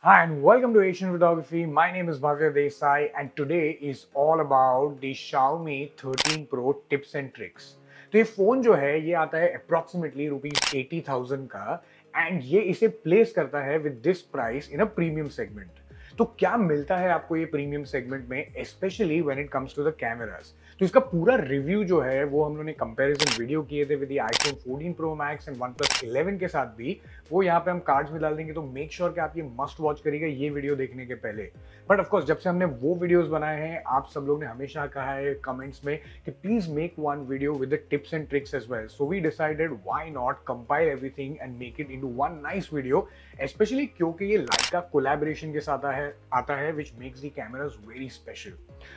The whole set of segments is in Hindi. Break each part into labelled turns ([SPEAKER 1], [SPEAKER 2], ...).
[SPEAKER 1] Hi and welcome to Asian Photography. My name is Bhavya Desai and today is all about the Xiaomi 13 Pro tips and tricks. तो ये फोन जो है ये आता है अप्रोक्सीमेटली ₹80,000 का एंड ये इसे प्लेस करता है with this price in a premium segment. तो क्या मिलता है आपको ये प्रीमियम सेगमेंट में, specially when it comes to the cameras. तो इसका पूरा रिव्यू जो है वो हम लोगों ने कंपैरिजन वीडियो किए थे with the iPhone 14 pro max and OnePlus 11 के साथ भी। वो यहाँ पे हम कार्ड्स में डाल देंगे, तो मेक श्योर कि आप ये मस्ट वॉच करिएगा ये वीडियो देखने के पहले। बट ऑफ कोर्स जब से हमने वो वीडियोस बनाए हैं आप सब लोग ने हमेशा कहा है कमेंट्स में कि please make one video with the tips and tricks as well. So we decided why not compile everything and make it into one nice video, specially क्योंकि ये लाइका कोलैबोरेशन के साथ आता है which makes the cameras very special.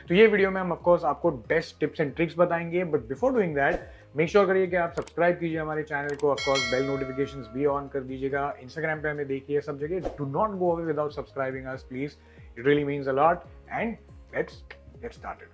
[SPEAKER 1] तो ये वीडियो में हम ऑफ कोर्स आपको बेस्ट टिप्स एंड ट्रिक्स बताएंगे, but before doing that make sure करिए कि आप सब्सक्राइब कीजिए हमारे चैनल को। ऑफ कोर्स बेल नोटिफिकेशंस भी ऑन कर दीजिएगा। इंस्टाग्राम पे हमें देखिए सब जगह। Do not go away without subscribing us please, it really means a lot. And let's get started.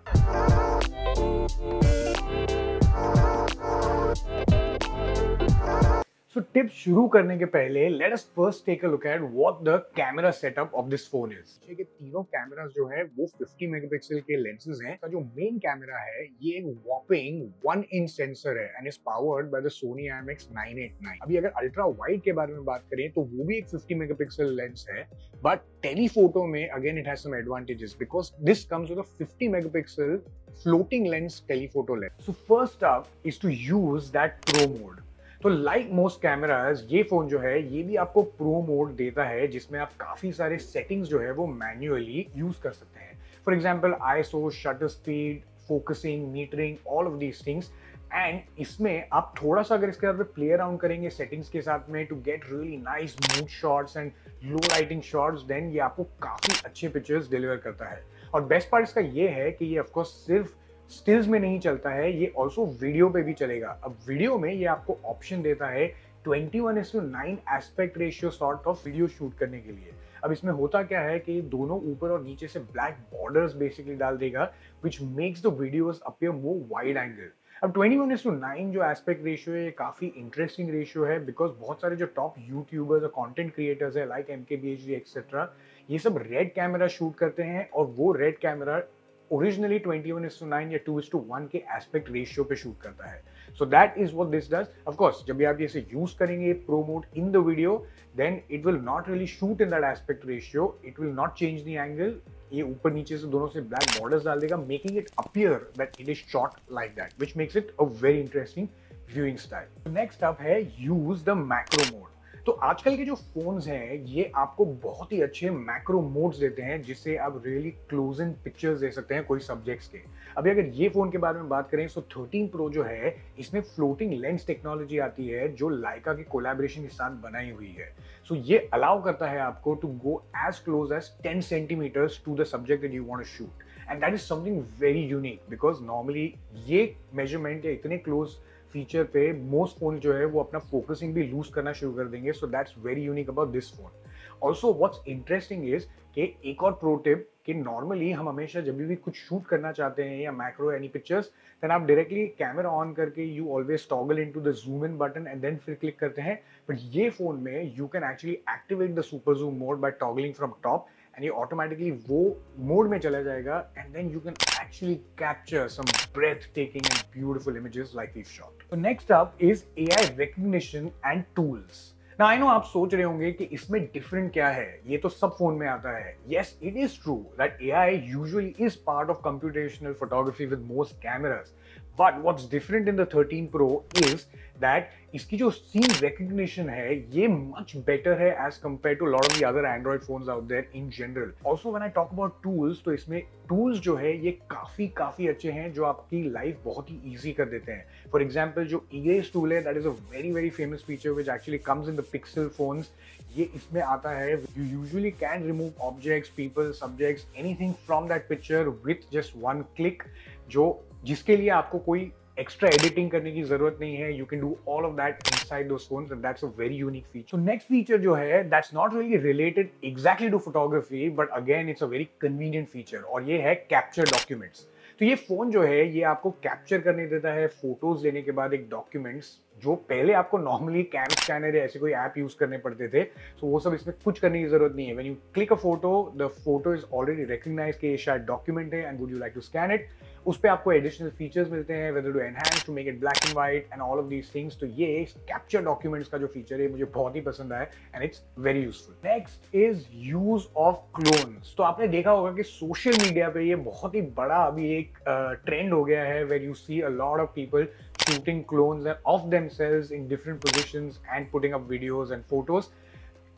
[SPEAKER 1] So tip शुरू करने के पहले let us first take a look at what the camera setup of this phone is. ये तीनों कैमरास जो है वो 50 मेगापिक्सल के लेंसेज हैं। का जो मेन कैमरा है ये एक वॉपिंग 1 इंच सेंसर है and is powered by the Sony IMX989। अभी अगर अल्ट्रा वाइड के बारे में बात करें तो वो भी एक 50 मेगापिक्सल लेंस है, बट टेलीफोटो में again it has some advantages because this comes with a 50 megapixel floating lens telephoto lens. So first up is to use that pro mode. तो लाइक मोस्ट कैमराज ये फोन जो है ये भी आपको प्रो मोड देता है जिसमें आप काफी सारे सेटिंग्स जो है वो मैन्युअली यूज कर सकते हैं। For example ISO, shutter speed, focusing, metering, all of these things. And इसमें आप थोड़ा सा अगर इसके साथ प्ले अराउंड करेंगे सेटिंग्स के साथ में to get really nice mood shots and low lighting shots, then ये आपको काफी अच्छे पिक्चर्स डिलीवर करता है। और बेस्ट पार्ट इसका ये है कि ये ऑफकोर्स सिर्फ स्टिल्स में नहीं चलता है, ये ऑल्सो वीडियो पे भी चलेगा। अब वीडियो में ये आपको ऑप्शन देता है 21:9 aspect ratio sort of video shoot करने के लिए। अब इसमें होता क्या है कि दोनों ऊपर और नीचे से ब्लैक बॉर्डर्स बेसिकली डाल देगा विच makes the videos appear more wide angle. अब 21:9 जो एस्पेक्ट रेशियो है ये काफी इंटरेस्टिंग रेशियो है बिकॉज बहुत सारे जो टॉप यूट्यूबर्स और कंटेंट क्रिएटर्स है लाइक MKBHD एक्सेट्रा, ये सब रेड कैमरा शूट करते हैं और वो रेड कैमरा ओरिजिनली 21:9 या 2:1 के एस्पेक्ट रेशियो पे शूट करता है। So that is what this does. Of course जब भी आप इसे यूज करेंगे pro mode in the video, then it will not really shoot in that aspect ratio, it will not change the angle. ये ऊपर नीचे से दोनों से ब्लैक बॉर्डर्स डाल देगा, making it appear that it is shot like that, which makes it a very interesting viewing style. Next up है यूज द मैक्रो मोड। तो आजकल के जो फोन्स हैं ये आपको बहुत ही अच्छे मैक्रो मोड्स देते हैं जिससे आप रियली क्लोज इन पिक्चर्स दे सकते हैं कोई सब्जेक्ट्स के। अभी अगर ये फोन के बारे में बात करें तो 13 प्रो जो है इसमें फ्लोटिंग लेंस टेक्नोलॉजी आती है जो लाइका के कोलैबोरेशन के साथ बनाई हुई है। सो ये अलाउ करता है आपको to go as close as 10 centimetres to the subject that you want to shoot, and that is something very unique because normally ये मेजरमेंट या इतने क्लोज फीचर पे मोस्ट फोन जो है वो अपना फोकसिंग भी लूज करना शुरू कर देंगे। So that's very unique about this phone. Also what's interesting is कि एक और प्रो टिप कि नॉर्मली हम हमेशा जब भी कुछ शूट करना चाहते हैं या मैक्रो एनी पिक्चर्स, देन आप डायरेक्टली कैमरा ऑन करके you always toggle into the zoom in button and then फिर क्लिक करते हैं। बट ये फोन में you can actually activate the super zoom mode by toggling from top and ये ऑटोमेटिकली वो मोड में चला जाएगा and then you can actually capture some breathtaking and beautiful images like we've shot. So next up is AI recognition and tools. Now I know आप सोच रहे होंगे कि इसमें डिफरेंट क्या है, ये तो सब फोन में आता है। Yes, it is true that AI usually is part of computational photography with most cameras. But what's different in the 13 Pro is that इसकी जो सीन recognition है ये much better है as compared to a lot of the other Android phones out there in general. Also when I talk about tools, तो इसमें tools जो है ये काफी अच्छे हैं जो आपकी लाइफ बहुत ही easy कर देते हैं। For example जो erase tool है that is a very famous feature which actually comes in the Pixel phones. ये इसमें आता है, you usually can remove objects, people, subjects, anything from that picture with just one click, जिसके लिए आपको कोई एक्स्ट्रा एडिटिंग करने की जरूरत नहीं है। You can do all of that inside those phones and that's a very unique feature. Next feature जो है that's not really related exactly to photography but again it's a very convenient feature और ये है कैप्चर डॉक्यूमेंट्स। तो ये फोन जो है ये आपको कैप्चर करने देता है फोटोज लेने के बाद एक डॉक्यूमेंट्स जो पहले आपको नॉर्मली कैम स्कैनर या ऐसे कोई ऐप यूज करने पड़ते थे, तो वो सब इसमें कुछ करने की जरूरत नहीं है। When you click a photo, the photo is already recognised कि ये शायद डॉक्यूमेंट है and would you like to scan it. उस पे आपको एडिशनल फीचर्स मिलते हैं, whether to enhance, to make it black and white and all of these things. तो ये कैप्चर डॉक्यूमेंट्स का जो फीचर है मुझे बहुत ही पसंद आया and it's very useful. Next is use of clones. तो आपने देखा होगा कि सोशल मीडिया पे ये बहुत ही बड़ा अभी एक ट्रेंड हो गया है, where you see a lot of people shooting clones of themselves in different positions and putting up videos and photos।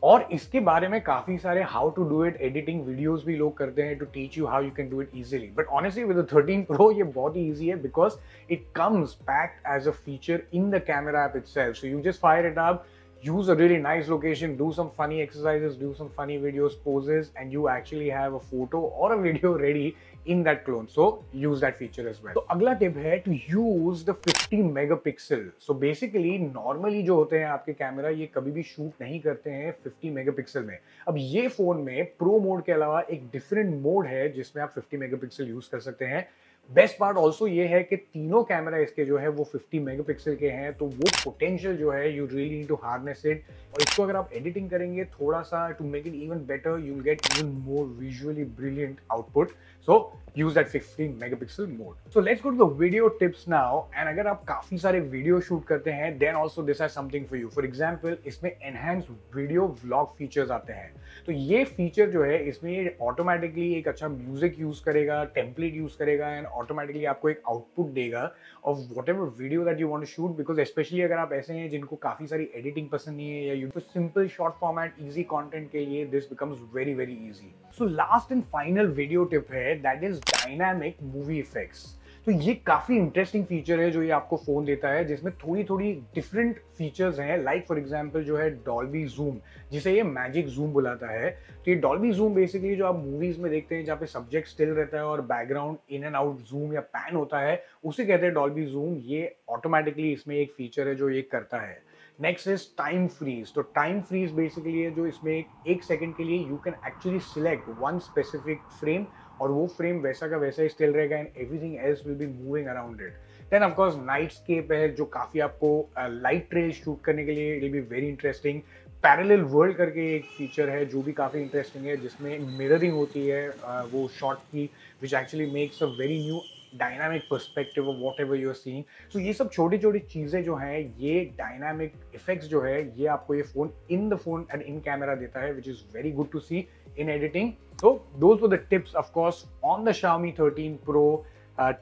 [SPEAKER 1] और इसके बारे में काफी सारे how to do it editing videos भी लोग करते हैं to teach you how you can do it easily. But honestly with the 13 Pro ये बहुत ही इजी है because it comes packed as a feature in the camera app itself. So you just fire it up, use a really nice location, do some funny exercises, do some funny videos, poses, and you actually have a photo or a video ready in that clone. So use that feature as well. तो अगला टिप है to use the 50 megapixel. So basically normally जो होते हैं आपके कैमरा ये कभी भी शूट नहीं करते हैं 50 मेगापिक्सल में। अब ये फोन में प्रो मोड के अलावा एक डिफरेंट मोड है जिसमें आप 50 मेगापिक्सल यूज कर सकते हैं। बेस्ट पार्ट ऑल्सो ये है कि तीनों कैमरा इसके जो है वो 50 मेगापिक्सल के हैं, तो वो पोटेंशियल जो है you really need to harness it. और इसको अगर आप एडिटिंग करेंगे थोड़ा सा to make it even better, you will get even more visually brilliant output. So use that 50 megapixel mode. So let's go to the video tips now. And अगर आप काफी सारे वीडियो शूट करते हैं then also this has something for you. For example इसमें एनहांस वीडियो व्लॉग फीचर्स आते हैं। तो ये फीचर जो है इसमें ऑटोमेटिकली एक अच्छा म्यूजिक यूज करेगा, टेम्पलेट यूज करेगा एंड ऑटोमेटिकली आपको एक आउटपुट देगा of whatever video that you want to shoot. Because specially अगर आप ऐसे हैं जिनको काफी सारी एडिटिंग पसंद नहीं है या you simple short format easy content के लिए this becomes very very easy. So last and final video tip है that is dynamic movie effects. तो ये काफी इंटरेस्टिंग फीचर है जो ये आपको फोन देता है, जिसमें थोड़ी थोड़ी डिफरेंट फीचर्स हैं। लाइक फॉर एग्जांपल जो है डॉल्बी जूम, जिसे ये मैजिक जूम बुलाता है। तो ये डॉल्बी जूम बेसिकली जो आप मूवीज में देखते हैं जहाँ पे सब्जेक्ट स्टिल रहता है और background in and out zoom या पैन होता है, उसे कहते हैं डॉल्बी जूम। ये ऑटोमेटिकली इसमें एक फीचर है जो ये करता है। Next is time freeze. तो टाइम फ्रीज बेसिकली है जो इसमें एक सेकंड के लिए you can actually select one specific frame और वो फ्रेम वैसा का वैसा ही स्टिल रहेगा and everything else will be moving around it. Then of course night scape है जो काफी आपको लाइट ट्रेल शूट करने के लिए it will be very interesting. Parallel world करके एक फीचर है जो भी काफी इंटरेस्टिंग है, जिसमें मिररिंग होती है वो शॉट की, which actually makes a very new dynamic perspective of what you are seeing. So ये सब छोटी छोटी चीजें जो हैं, ये डायनामिक इफेक्ट्स जो है ये आपको ये phone in the phone and in camera देता है, which is very good to see in editing. So those were the tips of course on the Xiaomi 13 Pro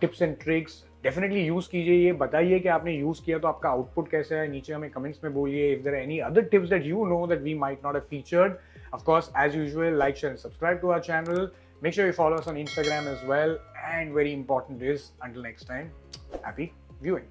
[SPEAKER 1] tips and tricks. Definitely use कीजिए, ये बताइए कि आपने यूज किया तो आपका आउटपुट कैसा है, नीचे हमें कमेंट्स में बोलिए। If there are any other tips that you know that we might not have featured, of course as usual like, share and subscribe to our channel. Make sure you follow us on Instagram as well, and very important is until next time, happy viewing.